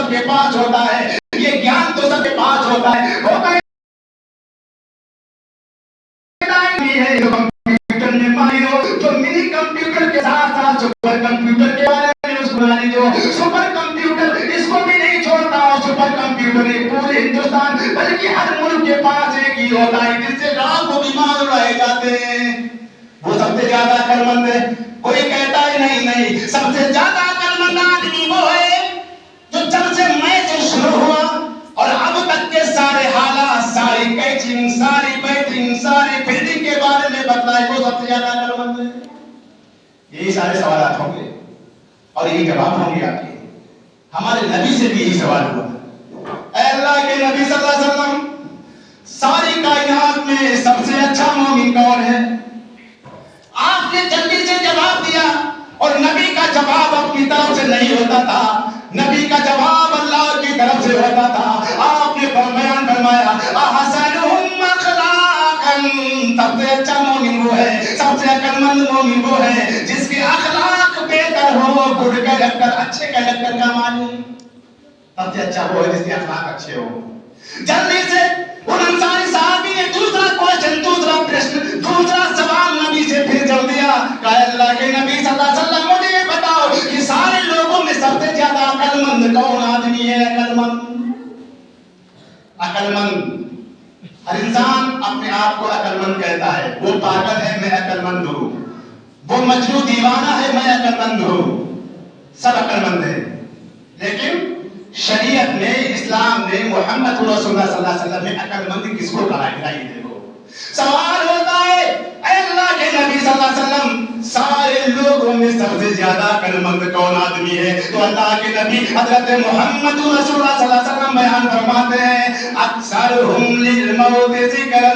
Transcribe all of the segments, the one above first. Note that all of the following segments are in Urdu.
سب کے پاس ہوتا ہے، یہ گیان تو سب کے پاس ہوتا ہے، کمپیوٹر میں ماہر ہو، جو منی کمپیوٹر کے ساتھ ساتھ سپر کمپیوٹر کے بارے میں اس کو جانے جو سپر کمپیوٹر اس کو بھی نہیں چھوڑتا، اور سپر کمپیوٹر پورے ہندوستان بلکہ ہر ملک کے پاس ایک ہی ہوتا ہے جس سے لاکھوں بیمار اڑائے جاتے ہیں، وہ سب سے زیادہ عقلمند ہے۔ کوئی کہتا ہے نہیں، سب سے زیادہ عقلمند آدمی وہ ہے جو جب سے میچ شروع ہوا اور اب تک کے سارے حالات، ساری کیچنگ، ساری بیٹنگ، ساری فیلڈنگ کے بارے میں بتلائے، وہ سب سے زیادہ عقلمند ہے۔ یہی سارے سوالات ہوں گے اور یہی جواب ہوں گے آپ کے۔ ہمارے نبی سے بھی یہی سوال ہوا، اے اللہ کے نبی صلی اللہ علیہ وسلم، ساری کائنات میں سب سے اچھا مومن کون ہے؟ آپ نے جلدی سے جواب دیا، اور نبی کا جواب اپنی طرف سے نہیں ہوتا تھا، نبی کا جواب اللہ کی طرف سے ہوتا تھا۔ آپ نے بیان فرمایا احسنہم اخلاقا، سب سے اچھا مومن وہ ہے، سب سے عقلمند مومن وہ ہے جس کے اخلاق بہتر ہو، گڈ کیریکٹر، اچھے کیریکٹر کا معنی سب سے اچھا وہ ہے جس کے اخلاق اچھے ہو۔ جلدی سے ان انصاری صحابی نے دوسرا کوشچن، دوسرا پرشن، دوسرا سوال نبی سے پھر جواب دیا کہ اللہ کے نبی صلی اللہ علیہ وسلم مجھے یہ بتاؤ کہ سارے لوگوں میں سب سے زیادہ عقلمند کون آدمی ہے؟ عقلمند ہر انسان اپنے آپ کو عقلمند کہتا ہے، وہ پاگل ہے میں عقلمند ہوں، وہ مجنون دیوانہ ہے میں عقلمند ہوں، سب عقلمند ہے۔ لیکن شریعت نے، اسلام نے، محمد رسول اللہ صلی اللہ علیہ وسلم نے عقلمند کس کو کہا ہے؟ دیکھو سوال ہوتا ہے، اے اللہ کے نبی صلی اللہ علیہ وسلم، سارے لوگوں میں سب سے زیادہ عقلمند کون آدمی ہے؟ تو اللہ کے نبی حضرت محمد رسول اللہ صلی اللہ علیہ وسلم بیان فرماتے ہیں اکثرہم للموت ذکرا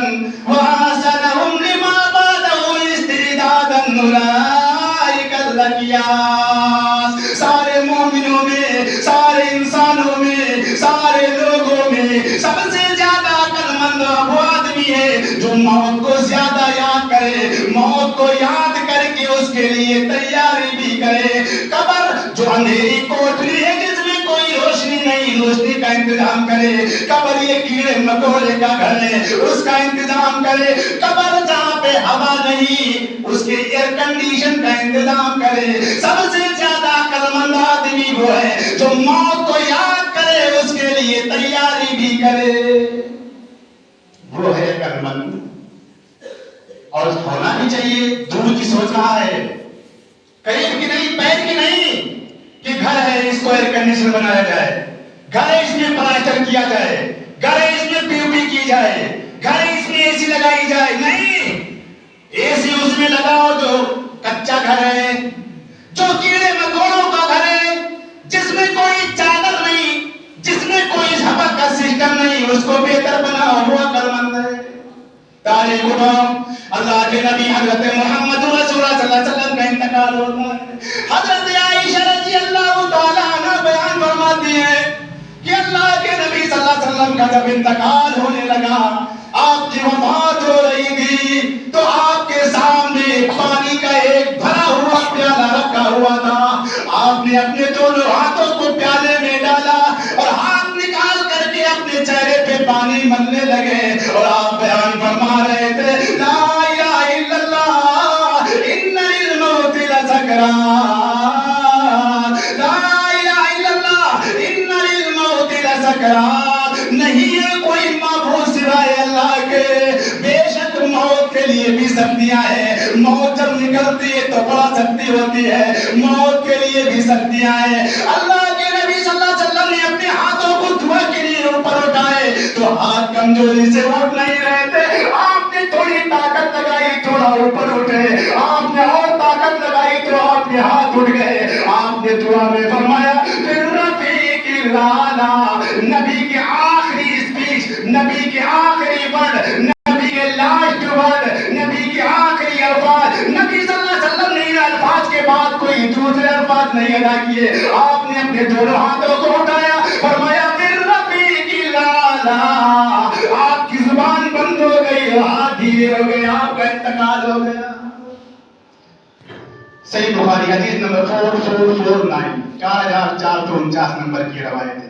واحسنہم لما بعدہ استعدادا اولئک الاقیاس۔ سارے مومنوں میں، سارے انسانوں میں، سارے لوگوں میں سب سے زیادہ عقلمند وہ آدمی ہے جو موت کو زیادہ یاد کرے، موت کو یاد کر کے اس کے لیے تیاری بھی کرے۔ قبر جو اندھیری کوٹری ہے جس میں کوئی روشنی نہیں، روشنی کا انتظام کرے۔ قبر یہ کیڑے مکوڑے کا گھر ہے، اس کا انتظام کرے۔ قبر جہاں پہ ہوا نہیں، اس کے ایئر کنڈیشن کا انتظام کرے۔ سب سے زیادہ عقلمند آدمی وہ ہے جو موت کو یاد کرے، اس کے لیے تیاری بھی کرے، وہ ہے عقلمند۔ اور ہونا بھی چاہیے، دور کی سوچ رہا ہے، قریب کی نہیں، پیر کی نہیں کہ گھر ہے اس کو ایئر کنڈیشن بنایا جائے، گھر ہے اس میں پلاسٹر کیا جائے، گھر ہے اس میں پی او پی کی جائے، گھر ہے اس میں اے سی لگائی جائے۔ نہیں، اے سی اس میں لگاؤ جو کچا گھر ہے، جو کیڑے مکوڑوں کا گھر ہے، جس میں کوئی چادر نہیں، جس میں کوئی جھپک کا سسٹم نہیں، اس کو بہتر بناؤ، وہ عقلمند ہے۔ تاریخ اللہ کے نبی حضرت محمد رسول اللہ صلی اللہ علیہ وسلم کا انتقال ہوتا ہے۔ حضرت عائشہ رضی اللہ تعالیٰ عنہ بیان فرماتی ہے کہ اللہ کے نبی صلی اللہ علیہ وسلم کا جب انتقال ہونے لگا، آپ کی وفات ہو رہی تھی، تو آپ کے سامنے پانی کا ایک بھرا ہوا پیالہ رکھا ہوا تھا۔ آپ نے اپنے دونوں ہاتھوں کو پیالے میں ڈالا اور ہاتھ نکال کر کے اپنے چہرے پہ پانی ملنے لگے، اور آپ بیان فرما رہے تھے لا الہ الا اللہ ان للموت لسکرات، لا الہ الا اللہ ان للموت لسکرات، نہیں ہے کوئی معبود سوائے اللہ کے، بے شک موت کے لیے بھی سختیاں ہیں، موت جب نکلتی ہے تو بڑا سختی ہوتی ہے، موت کے لیے بھی سختیاں ہیں۔ اللہ کے نبی صلی اللہ علیہ وسلم نے اپنے ہاتھوں کو دعا کے لیے اوپر اٹھائے تو ہاتھ کمزوری سے اٹھ نہیں رہے تھے، آپ نے تھوڑی طاقت لگائی، تھوڑا اوپر اٹھے، آپ نے اور طاقت لگائی تو آپ کے ہاتھ اٹھ گئے۔ آپ نے دعا میں فرمایا پھر رفیق الاعلی، نبی کے آخری اسپیچ، نبی کے آخری ورڈ، نبی کے لاسٹ ورڈ، نبی کے آخری الفاظ، نبی صلی اللہ علیہ وسلم نے ان الفاظ کے بعد کوئی دوسرے الفاظ نہیں ادا کیے، آپ نے اپنے دونوں ہاتھوں کو اٹھایا، فرمایا پھر رفیق الاعلی، آپ کی زبان بند ہو گئی، ہاتھ ڈھیلے ہو گئے، آپ کا انتقال ہو گیا۔ صحیح بخاری حدیث نمبر 4449، 4449 نمبر کی روایت ہے۔